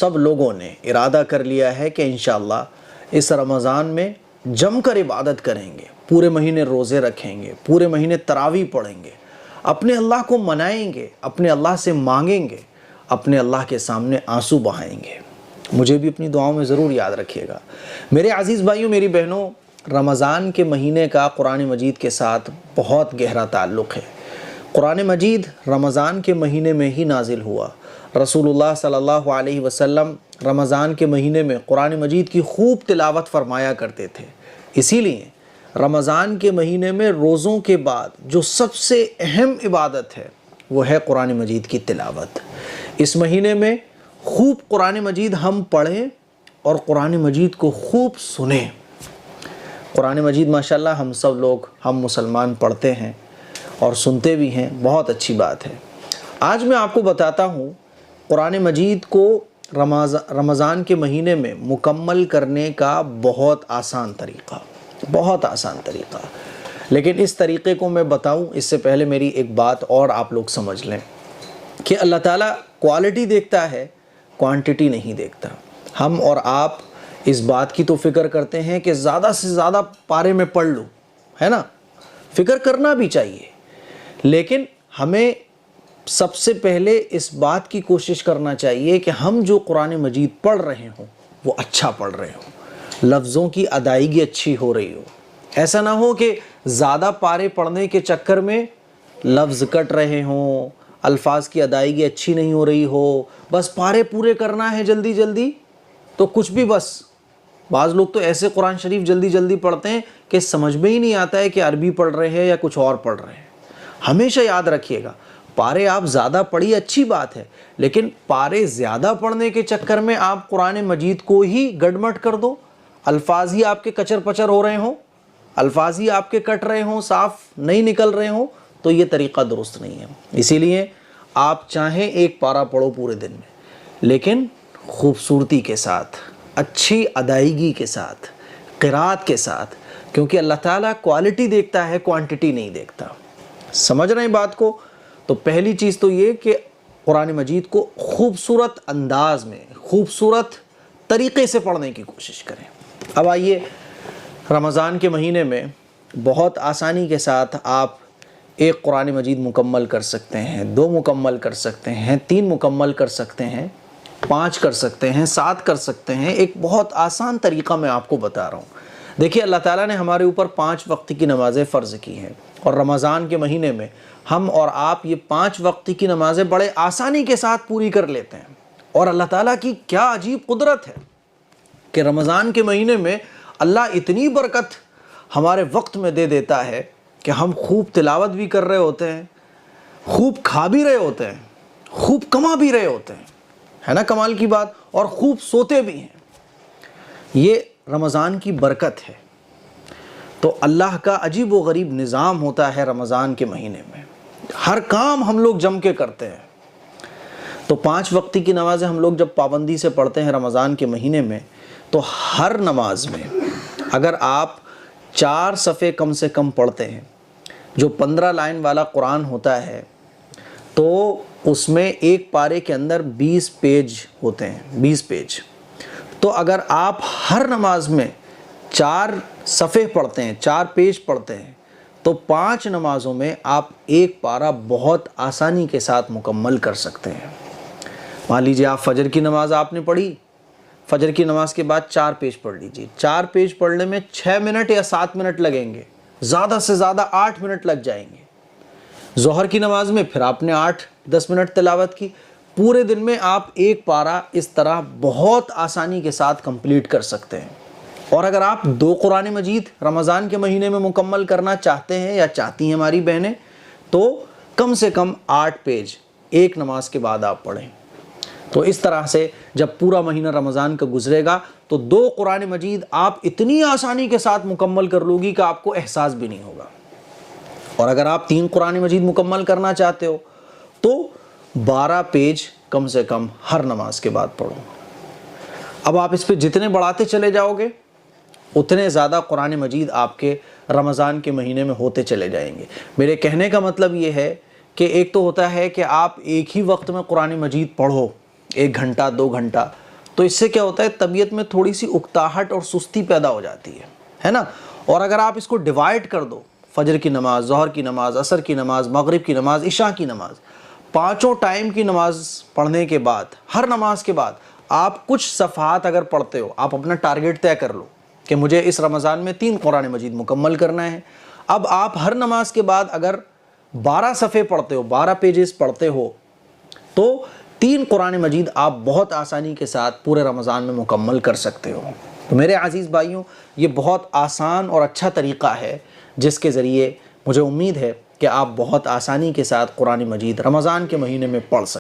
سب لوگوں نے ارادہ کر لیا ہے کہ انشاءاللہ اس رمضان میں جم کر عبادت کریں گے، پورے مہینے روزے رکھیں گے، پورے مہینے تراویح پڑھیں گے، اپنے اللہ کو منائیں گے، اپنے اللہ سے مانگیں گے، اپنے اللہ کے سامنے آنسو بہائیں گے۔ مجھے بھی اپنی دعاؤں میں ضرور یاد رکھیے گا۔ میرے عزیز بھائیوں، میری بہنوں، رمضان کے مہینے کا قرآن مجید کے ساتھ بہت گہرا تعلق ہے۔ قرآن مجید رمضان کے مہینے میں ہی نازل ہوا۔ رسول اللہ صلی اللہ علیہ وسلم رمضان کے مہینے میں قرآن مجید کی خوب تلاوت فرمایا کرتے تھے۔ اسی لیے رمضان کے مہینے میں روزوں کے بعد جو سب سے اہم عبادت ہے وہ ہے قرآن مجید کی تلاوت۔ اس مہینے میں خوب قرآن مجید ہم پڑھیں اور قرآن مجید کو خوب سنیں۔ قرآن مجید ماشاءاللہ ہم مسلمان پڑھتے ہیں اور سنتے بھی ہیں، بہت اچھی بات ہے۔ آج میں آپ کو بتاتا ہوں قرآن مجید کو رمضان کے مہینے میں مکمل کرنے کا بہت آسان طریقہ، لیکن اس طریقے کو میں بتاؤں اس سے پہلے میری ایک بات اور آپ لوگ سمجھ لیں کہ اللہ تعالیٰ کوالٹی دیکھتا ہے، کوانٹٹی نہیں دیکھتا۔ ہم اور آپ اس بات کی تو فکر کرتے ہیں کہ زیادہ سے زیادہ پارے میں پڑھ لوں، ہے نا؟ فکر کرنا بھی چاہیے، لیکن ہمیں سب سے پہلے اس بات کی کوشش کرنا چاہیے کہ ہم جو قرآن مجید پڑھ رہے ہوں وہ اچھا پڑھ رہے ہوں، لفظوں کی ادائیگی اچھی ہو رہی ہو۔ ایسا نہ ہو کہ زیادہ پارے پڑھنے کے چکر میں لفظ کٹ رہے ہوں، الفاظ کی ادائیگی اچھی نہیں ہو رہی ہو، بس پارے پورے کرنا ہے جلدی جلدی، تو کچھ بھی بس بعض لوگ تو ایسے قرآن شریف جلدی جلدی پڑھتے ہیں کہ سمجھ میں ہی نہیں آتا ہے کہ عربی پڑھ رہے ہیں یا کچھ اور پڑھ رہے ہیں۔ ہمیشہ یاد رکھیے گا، پارے آپ زیادہ پڑھی اچھی بات ہے، لیکن پارے زیادہ پڑھنے کے چکر میں آپ قرآن مجید کو ہی گڑمٹ کر دو، الفاظ ہی آپ کے کچر پچر ہو رہے ہوں، الفاظ ہی آپ کے کٹ رہے ہوں، صاف نہیں نکل رہے ہوں، تو یہ طریقہ درست نہیں ہے۔ اسی لیے آپ چاہیں ایک پارہ پڑھو پورے دن میں، لیکن خوبصورتی کے ساتھ، اچھی ادائیگی کے ساتھ، قرات کے ساتھ، کیونکہ اللہ تعالیٰ کوالٹی دیکھتا ہے، کوانٹٹی نہیں دیکھتا۔ سمجھ رہے ہیں بات کو؟ تو پہلی چیز تو یہ کہ قرآن مجید کو خوبصورت انداز میں، خوبصورت طریقے سے پڑھنے کی کوشش کریں۔ اب آئیے، رمضان کے مہینے میں بہت آسانی کے ساتھ آپ ایک قرآن مجید مکمل کر سکتے ہیں، 2 مکمل کر سکتے ہیں، 3 مکمل کر سکتے ہیں، 5 کر سکتے ہیں، 7 کر سکتے ہیں۔ ایک بہت آسان طریقہ میں آپ کو بتا رہا ہوں۔ دیکھیے، اللہ تعالیٰ نے ہمارے اوپر 5 وقت کی نمازیں فرض کی ہیں، اور رمضان کے مہینے میں ہم اور آپ یہ 5 وقت کی نمازیں بڑے آسانی کے ساتھ پوری کر لیتے ہیں۔ اور اللہ تعالیٰ کی کیا عجیب قدرت ہے کہ رمضان کے مہینے میں اللہ اتنی برکت ہمارے وقت میں دے دیتا ہے کہ ہم خوب تلاوت بھی کر رہے ہوتے ہیں، خوب کھا بھی رہے ہوتے ہیں، خوب کما بھی رہے ہوتے ہیں، ہے نا کمال کی بات، اور خوب سوتے بھی ہیں۔ یہ رمضان کی برکت ہے۔ تو اللہ کا عجیب و غریب نظام ہوتا ہے رمضان کے مہینے میں، ہر کام ہم لوگ جم کے کرتے ہیں۔ تو 5 وقتی کی نمازیں ہم لوگ جب پابندی سے پڑھتے ہیں رمضان کے مہینے میں، تو ہر نماز میں اگر آپ 4 صفحے کم سے کم پڑھتے ہیں، جو 15 لائن والا قرآن ہوتا ہے، تو اس میں ایک پارے کے اندر 20 پیج ہوتے ہیں، 20 پیج۔ تو اگر آپ ہر نماز میں 4 صفحے پڑھتے ہیں، 4 پیج پڑھتے ہیں، تو 5 نمازوں میں آپ ایک پارہ بہت آسانی کے ساتھ مکمل کر سکتے ہیں۔ مان لیجیے آپ فجر کی نماز آپ نے پڑھی، فجر کی نماز کے بعد 4 پیج پڑھ لیجیے، 4 پیج پڑھنے میں 6 منٹ یا 7 منٹ لگیں گے، زیادہ سے زیادہ 8 منٹ لگ جائیں گے۔ ظہر کی نماز میں پھر آپ نے 8-10 منٹ تلاوت کی۔ پورے دن میں آپ ایک پارہ اس طرح بہت آسانی کے ساتھ کمپلیٹ کر سکتے ہیں۔ اور اگر آپ 2 قرآن مجید رمضان کے مہینے میں مکمل کرنا چاہتے ہیں یا چاہتی ہیں ہماری بہنیں، تو کم سے کم 8 پیج ایک نماز کے بعد آپ پڑھیں۔ تو اس طرح سے جب پورا مہینہ رمضان کا گزرے گا تو 2 قرآن مجید آپ اتنی آسانی کے ساتھ مکمل کر لو گی کہ آپ کو احساس بھی نہیں ہوگا۔ اور اگر آپ 3 قرآن مجید مکمل کرنا چاہتے ہو تو 12 پیج کم سے کم ہر نماز کے بعد پڑھو۔ اب آپ اس پہ جتنے بڑھاتے چلے جاؤ گے اتنے زیادہ قرآن مجید آپ کے رمضان کے مہینے میں ہوتے چلے جائیں گے۔ میرے کہنے کا مطلب یہ ہے کہ ایک تو ہوتا ہے کہ آپ ایک ہی وقت میں قرآن مجید پڑھو، 1 گھنٹہ 2 گھنٹہ، تو اس سے کیا ہوتا ہے، طبیعت میں تھوڑی سی اکتاہٹ اور سستی پیدا ہو جاتی ہے نا۔ اور اگر آپ اس کو ڈیوائڈ کر دو، فجر کی نماز، ظہر کی نماز، عصر کی نماز، مغرب کی نماز، عشاء کی نماز، پانچوں ٹائم کی نماز پڑھنے کے بعد، ہر نماز کے بعد آپ کچھ صفحات اگر پڑھتے ہو، آپ اپنا ٹارگٹ طے کر لو کہ مجھے اس رمضان میں 3 قرآن مجید مکمل کرنا ہے۔ اب آپ ہر نماز کے بعد اگر 12 صفحے پڑھتے ہو، 12 پیجز پڑھتے ہو، تو 3 قرآن مجید آپ بہت آسانی کے ساتھ پورے رمضان میں مکمل کر سکتے ہو۔ تو میرے عزیز بھائیوں، یہ بہت آسان اور اچھا طریقہ ہے جس کے ذریعے مجھے امید ہے کہ آپ بہت آسانی کے ساتھ قرآن مجید رمضان کے مہینے میں پڑھ سکتے ہیں۔